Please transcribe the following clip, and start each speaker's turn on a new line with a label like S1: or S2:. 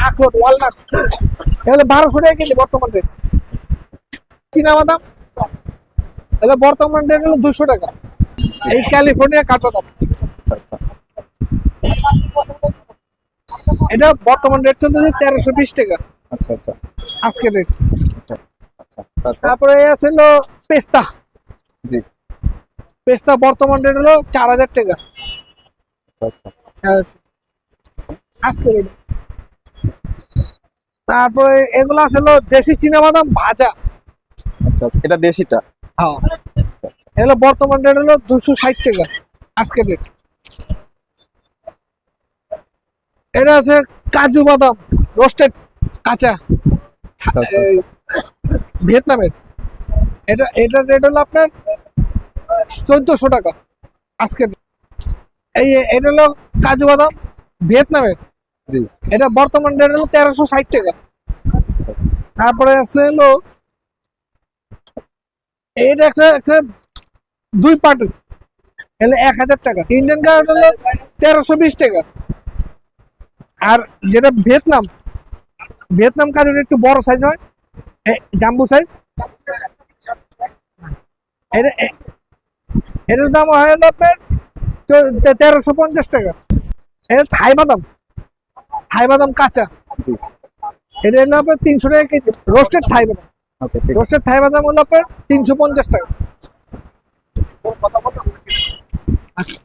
S1: আখরোট ওয়ালনাট এগুলো 1200 টাকা কেজি বর্তমান রেট। চীনা বাদাম এগুলো বর্তমান রেট হলো 200 টাকা। এই ক্যালিফোর্নিয়া কাঠবাদাম
S2: আচ্ছা
S1: এটা বর্তমান রেট চলতেছে 1320 টাকা
S2: আচ্ছা আচ্ছা
S1: আজকের রেট।
S2: আচ্ছা আচ্ছা তারপর
S1: তারপরে আছে হলো পেস্তা।
S2: জি
S1: পেস্তা বর্তমান রেট হলো 4000 টাকা
S2: আচ্ছা আচ্ছা
S1: আজকের রেট। তারপরে এগুলো আছে হলো দেশি চীনা বাদাম ভাজা।
S2: আচ্ছা আচ্ছা এটা দেশিটা।
S1: হ্যাঁ
S2: আচ্ছা আচ্ছা
S1: এগুলো বর্তমান রেট হলো 260 টাকা আজকের রেট। এটা আছে কাজু বাদাম রোস্টেড কাঁচা
S2: আচ্ছা,
S1: এই ভিয়েতনামের। এটার রেট হলো আপনার 1400 টাকা আজকের। এই এটা হলো কাজু বাদাম ভিয়েতনামের।
S2: জি
S1: এটা বর্তমান রেট হলো 1360 টাকা। তারপরে আছে হলো এইটা একটা 2 পার্ট এলে 1000 টাকা। ইন্ডিয়ান কার্ড হলো 1320 টাকা। আর যেটা ভিয়েতনাম কাজুর একটু বড় সাইজ হয় জাম্বু সাইজ। এটার দাম হয় হলো আপনার 1350 টাকা। এটা থাই বাদাম কাঁচা।
S2: জি
S1: এটা হলো আপনার 300 টাকা কেজি রোস্টেড থাই বাদাম।
S2: ওকে ঠিক
S1: রোস্টেড থাই বাদাম হলো আপনার 350 টাকা। আচ্ছা